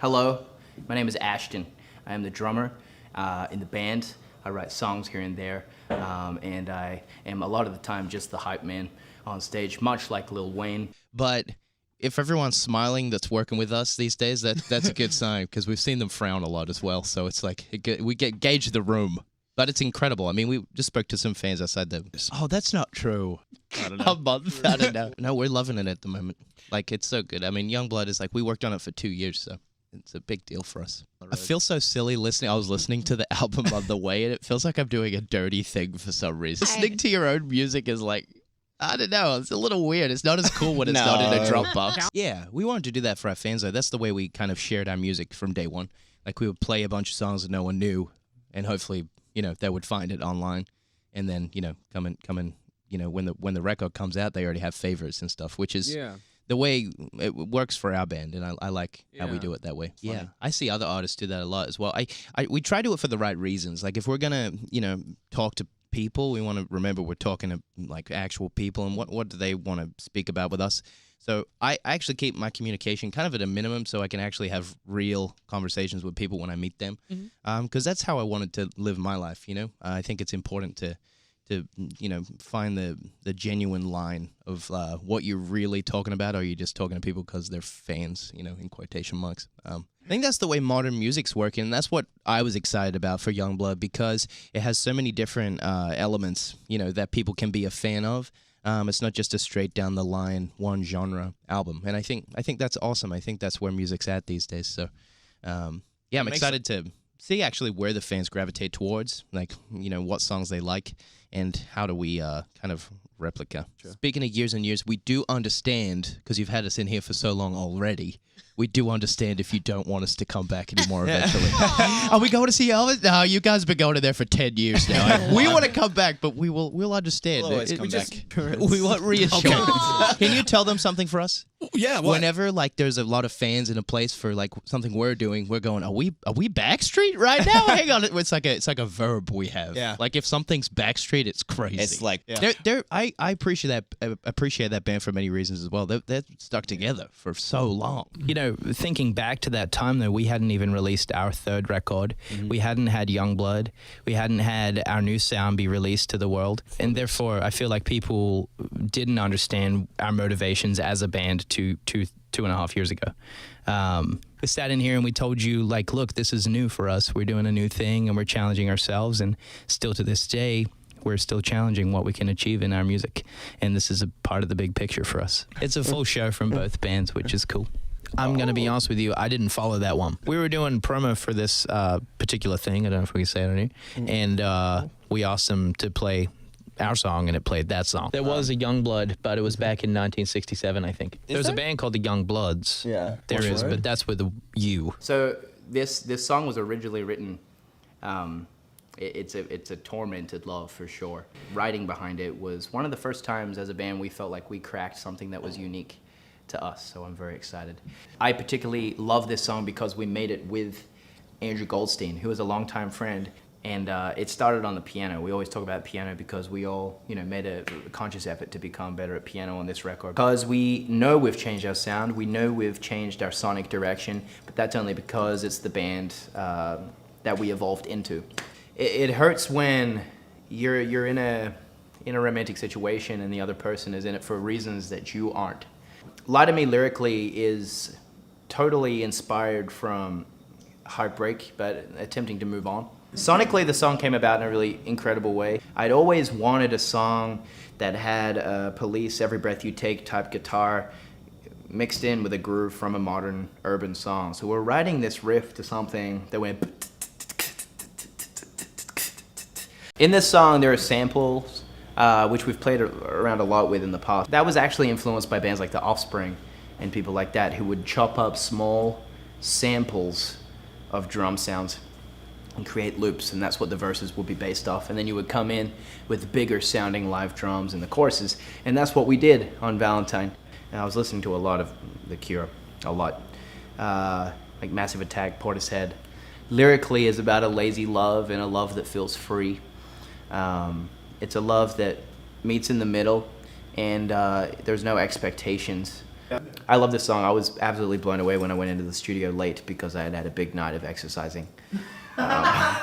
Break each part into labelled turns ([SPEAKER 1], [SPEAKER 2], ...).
[SPEAKER 1] Hello, my name is Ashton. I am the drummer in the band. I write songs here and there, and I am a lot of the time just the hype man on stage, much like Lil Wayne.
[SPEAKER 2] But if everyone's smiling that's working with us these days, that's a good sign, because we've seen them frown a lot as well. So it's like we get gauge the room. But it's incredible. I mean, we just spoke to some fans outside the... Oh, that's not true.
[SPEAKER 3] I don't know.
[SPEAKER 2] A month? I don't know. No, we're loving it at the moment. Like, it's so good. I mean, Youngblood is like, we worked on it for 2 years, so it's a big deal for us. I feel so silly listening. I was listening to the album on the way, and it feels like I'm doing a dirty thing for some reason. Listening to your own music is like... I don't know. It's a little weird. It's not as cool when it's not in a Dropbox. Yeah, we wanted to do that for our fans, though. That's the way we kind of shared our music from day one. Like, we would play a bunch of songs that no one knew, and hopefully... they would find it online, and then, come and, when the record comes out, they already have favorites and stuff, which is the way it works for our band, and I like how we do it that way. Funny. Yeah, I see other artists do that a lot as well. We try to do it for the right reasons. Like, if we're gonna, talk to people, we want to remember we're talking to, like, actual people, and what do they want to speak about with us. So I actually keep my communication kind of at a minimum, so I can actually have real conversations with people when I meet them, because that's how I wanted to live my life. I think it's important to find the genuine line of what you're really talking about, or are you just talking to people because they're fans, in quotation marks. I think that's the way modern music's working, and that's what I was excited about for Youngblood, because it has so many different elements, that people can be a fan of. It's not just a straight down the line one genre album, and I think that's awesome. I think that's where music's at these days. So, I'm excited to see actually where the fans gravitate towards, like what songs they like, and how do we kind of replica. Sure. Speaking of years and years, we do understand, because you've had us in here for so long already. We do understand if you don't want us to come back anymore eventually. Are we going to see Elvis? No, you guys have been going to there for 10 years now. We want to come back, but we'll understand.
[SPEAKER 3] We'll always come back.
[SPEAKER 2] We want reassurance. Can you tell them something for us?
[SPEAKER 3] Yeah, what?
[SPEAKER 2] Whenever there's a lot of fans in a place for something we're doing, we're going, are we Backstreet right now? Hang on, it's like a verb we have. Yeah. Like, if something's Backstreet, it's crazy.
[SPEAKER 3] It's like
[SPEAKER 2] I appreciate that band for many reasons as well. They're stuck together for so long.
[SPEAKER 4] Thinking back to that time, though, we hadn't even released our third record. Mm-hmm. We hadn't had Youngblood. We hadn't had our new sound be released to the world. And therefore, I feel like people didn't understand our motivations as a band two and a half years ago. We sat in here and we told you, like, look, this is new for us. We're doing a new thing and we're challenging ourselves. And still to this day, we're still challenging what we can achieve in our music. And this is a part of the big picture for us. It's a full show from both bands, which is cool. I'm going to be honest with you, I didn't follow that one. We were doing promo for this particular thing. I don't know if we can say it on here. And we asked them to play our song, and it played that song. There was a Youngblood, but it was back in 1967, I think. There's a band called the Youngbloods. Yeah. There is, but that's with a U.
[SPEAKER 1] So this song was originally written, it's a tormented love for sure. Writing behind it was one of the first times as a band we felt like we cracked something that was unique to us, so I'm very excited. I particularly love this song because we made it with Andrew Goldstein, who is a longtime friend, and it started on the piano. We always talk about piano because we all, made a conscious effort to become better at piano on this record. Because we know we've changed our sound, we know we've changed our sonic direction, but that's only because it's the band that we evolved into. It hurts when you're in a romantic situation and the other person is in it for reasons that you aren't. Lie to Me lyrically is totally inspired from heartbreak, but attempting to move on. Sonically, the song came about in a really incredible way. I'd always wanted a song that had a Police, Every Breath You Take type guitar mixed in with a groove from a modern urban song. So we're writing this riff to something that went... In this song, there are samples which we've played around a lot with in the past. That was actually influenced by bands like The Offspring and people like that who would chop up small samples of drum sounds and create loops, and that's what the verses would be based off. And then you would come in with bigger sounding live drums in the choruses, and that's what we did on Valentine. And I was listening to a lot of The Cure, a lot. Like Massive Attack, Portishead. Lyrically is about a lazy love and a love that feels free. It's a love that meets in the middle, and there's no expectations. I love this song. I was absolutely blown away when I went into the studio late because I had had a big night of exercising. I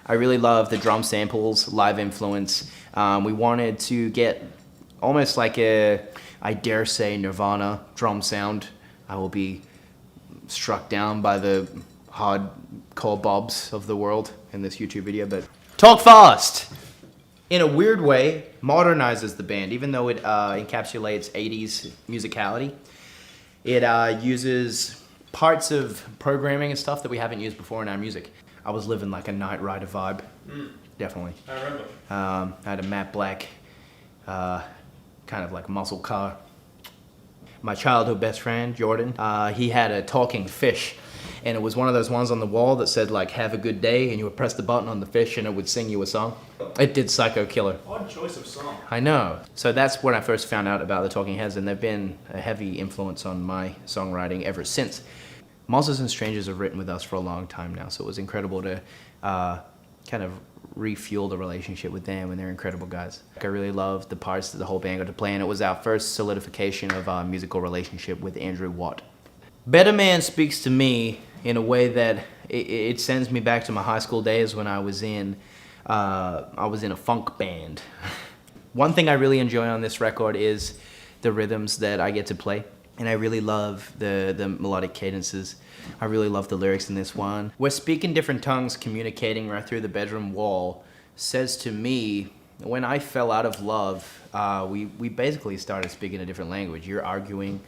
[SPEAKER 1] really love the drum samples, live influence. We wanted to get almost like I dare say, Nirvana drum sound. I will be struck down by the hardcore bobs of the world in this YouTube video, but Talk Fast! In a weird way, modernizes the band, even though it encapsulates 80s musicality. It uses parts of programming and stuff that we haven't used before in our music. I was living like a Knight Rider vibe, definitely.
[SPEAKER 3] I remember.
[SPEAKER 1] I had a matte black, kind of like muscle car. My childhood best friend, Jordan, he had a talking fish. And it was one of those ones on the wall that said like, have a good day, and you would press the button on the fish and it would sing you a song. It did Psycho Killer.
[SPEAKER 3] Odd choice of song.
[SPEAKER 1] I know. So that's when I first found out about the Talking Heads, and they've been a heavy influence on my songwriting ever since. Monsters and Strangers have written with us for a long time now, so it was incredible to kind of refuel the relationship with them, and they're incredible guys. I really loved the parts that the whole band got to play, and it was our first solidification of our musical relationship with Andrew Watt. Better Man speaks to me in a way that it sends me back to my high school days when I was in a funk band. One thing I really enjoy on this record is the rhythms that I get to play, and I really love the melodic cadences. I really love the lyrics in this one. We're speaking different tongues, communicating right through the bedroom wall, says to me, when I fell out of love, we basically started speaking a different language. You're arguing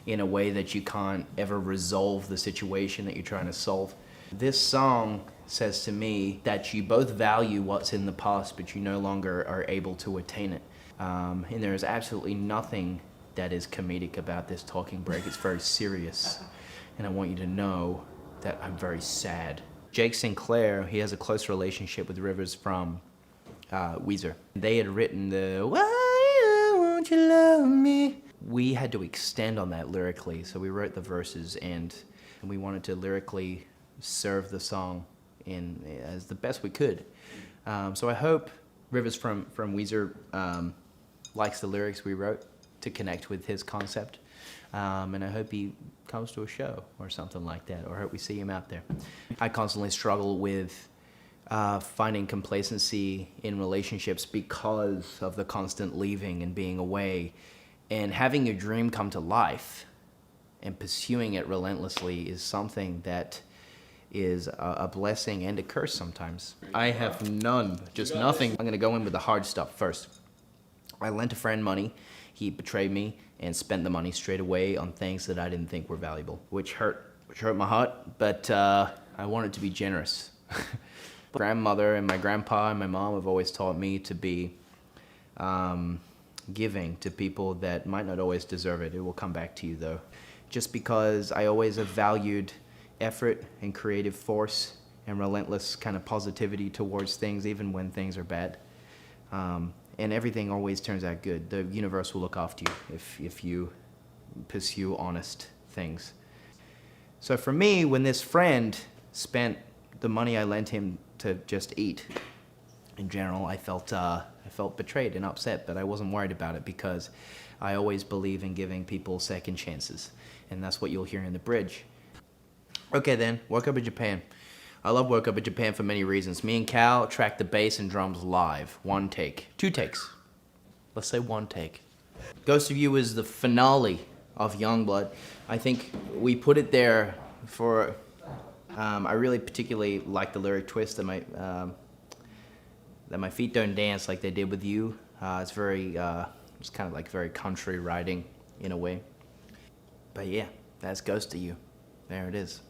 [SPEAKER 1] in a way that you can't ever resolve the situation that you're trying to solve. This song says to me that you both value what's in the past, but you no longer are able to attain it. And there is absolutely nothing that is comedic about this talking break. It's very serious. And I want you to know that I'm very sad. Jake Sinclair, he has a close relationship with Rivers from Weezer. They had written the "Why Won't You Love Me?" We had to extend on that lyrically, so we wrote the verses, and we wanted to lyrically serve the song in as the best we could. So I hope Rivers from Weezer likes the lyrics we wrote to connect with his concept, and I hope he comes to a show or something like that, or I hope we see him out there. I constantly struggle with finding complacency in relationships because of the constant leaving and being away. And having your dream come to life and pursuing it relentlessly is something that is a blessing and a curse sometimes. I have none, just nothing. I'm gonna go in with the hard stuff first. I lent a friend money. He betrayed me and spent the money straight away on things that I didn't think were valuable, which hurt my heart, but I wanted to be generous. Grandmother and my grandpa and my mom have always taught me to be giving to people that might not always deserve it. It will come back to you though. Just because I always have valued effort and creative force and relentless kind of positivity towards things, even when things are bad. And everything always turns out good. The universe will look after you if you pursue honest things. So for me, when this friend spent the money I lent him to just eat, in general, I felt betrayed and upset, but I wasn't worried about it because I always believe in giving people second chances, and that's what you'll hear in the bridge. Okay then, Woke Up in Japan. I love Woke Up in Japan for many reasons. Me and Cal tracked the bass and drums live. 1 take. 2 takes. Let's say 1 take. Ghost of You is the finale of Youngblood. I think we put it there for, I really particularly like the lyric twist that my feet don't dance like they did with you. It's kind of like very country writing in a way. But yeah, that's Ghost of You. There it is.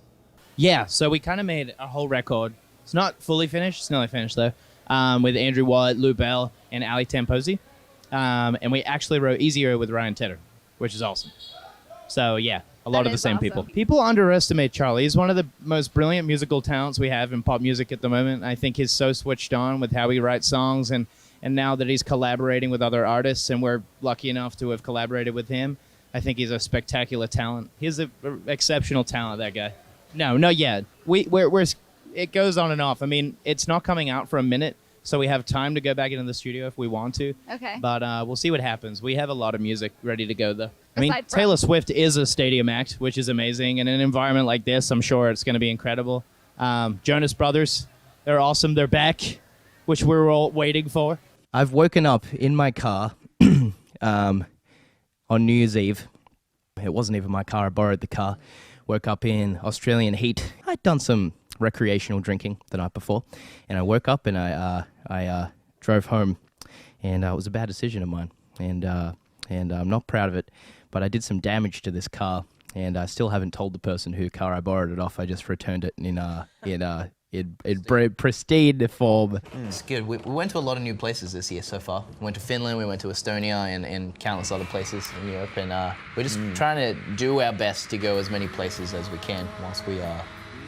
[SPEAKER 5] Yeah, so we kind of made a whole record. It's not fully finished. It's nearly finished, though, with Andrew Watt, Lou Bell, and Ali Tamposi. And we actually wrote Easier with Ryan Tedder, which is awesome. So, yeah, a lot of the same people. People underestimate Charlie. He's one of the most brilliant musical talents we have in pop music at the moment. I think he's so switched on with how he writes songs, and now that he's collaborating with other artists, and we're lucky enough to have collaborated with him, I think he's a spectacular talent. He's an exceptional talent, that guy. No, not yet. It goes on and off. I mean, it's not coming out for a minute, so we have time to go back into the studio if we want to.
[SPEAKER 6] Okay.
[SPEAKER 5] But we'll see what happens. We have a lot of music ready to go, though. I mean,
[SPEAKER 3] Aside from-
[SPEAKER 5] Taylor Swift is a stadium act, which is amazing. And in an environment like this, I'm sure it's going to be incredible. Jonas Brothers, they're awesome. They're back, which we're all waiting for.
[SPEAKER 2] I've woken up in my car on New Year's Eve. It wasn't even my car. I borrowed the car. Woke up in Australian heat. I'd done some recreational drinking the night before, and I woke up and I drove home, and it was a bad decision of mine, and I'm not proud of it. But I did some damage to this car, and I still haven't told the person whose car I borrowed it off. I just returned it in pristine form. It's good. We went to a lot of new places this year so far. We went to Finland, we went to Estonia, and countless other places in Europe. And we're just trying to do our best to go as many places as we can whilst we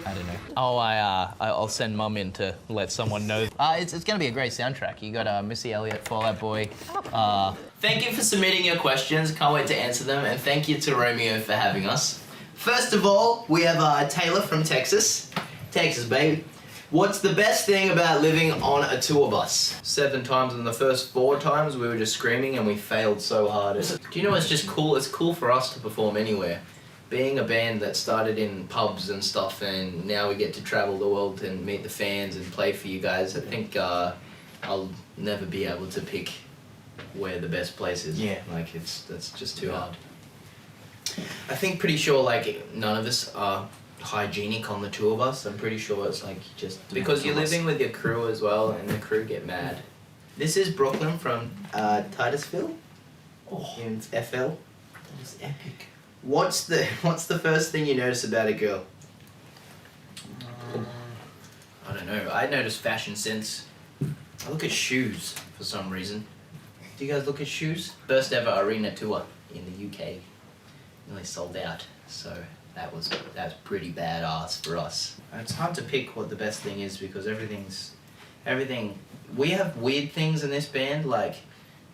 [SPEAKER 2] I don't know. Oh, I'll send Mum in to let someone know. It's going to be a great soundtrack. You got Missy Elliott, Fall Out Boy. Thank you for submitting your questions. Can't wait to answer them. And thank you to Romeo for having us. First of all, we have Taylor from Texas. Texas, baby. What's the best thing about living on a tour bus? 7 times, and the first 4 times we were just screaming and we failed so hard. Do you know what's just cool? It's cool for us to perform anywhere. Being a band that started in pubs and stuff, and now we get to travel the world and meet the fans and play for you guys, I think I'll never be able to pick where the best place is. Yeah. Like, that's just too hard. I think pretty sure, like, none of us are hygienic on the tour bus. I'm pretty sure it's like just because you're living with your crew as well, and the crew get mad. This is Brooklyn from Titusville in FL. That is epic. What's the first thing you notice about a girl? I don't know. I notice fashion sense. I look at shoes for some reason. Do you guys look at shoes? First ever arena tour in the UK. Nearly sold out. So that's pretty badass for us. It's hard to pick what the best thing is because everything. We have weird things in this band like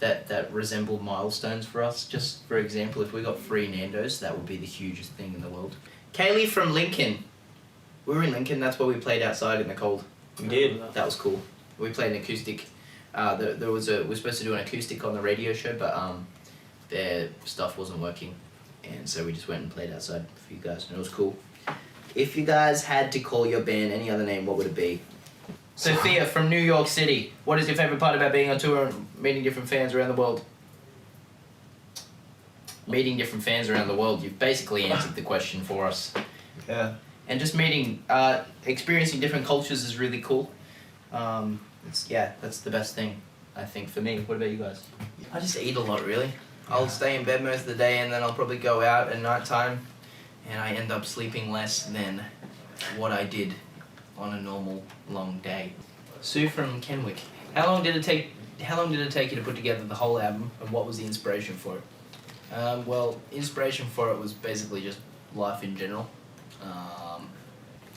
[SPEAKER 2] that resemble milestones for us. Just for example, if we got free Nando's, that would be the hugest thing in the world. Kaylee from Lincoln. We were in Lincoln. That's where we played outside in the cold. We did. That was cool. We played an acoustic. We were supposed to do an acoustic on the radio show, but their stuff wasn't working. And so we just went and played outside for you guys, and it was cool. If you guys had to call your band any other name, what would it be? Sophia from New York City. What is your favorite part about being on tour and meeting different fans around the world? Meeting different fans around the world. You've basically answered the question for us. Yeah. And just experiencing different cultures is really cool. That's the best thing, I think, for me. What about you guys? I just eat a lot, really. I'll stay in bed most of the day, and then I'll probably go out at night time, and I end up sleeping less than what I did on a normal long day. Sue from Kenwick. How long did it take you to put together the whole album, and what was the inspiration for it? Well, inspiration for it was basically just life in general.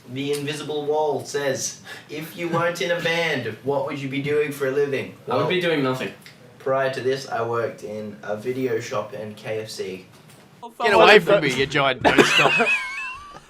[SPEAKER 2] The Invisible Wall says, if you weren't in a band, what would you be doing for a living?
[SPEAKER 6] I would be doing nothing.
[SPEAKER 1] Prior to this, I worked in a video shop and KFC.
[SPEAKER 2] Get away from me, you giant stop.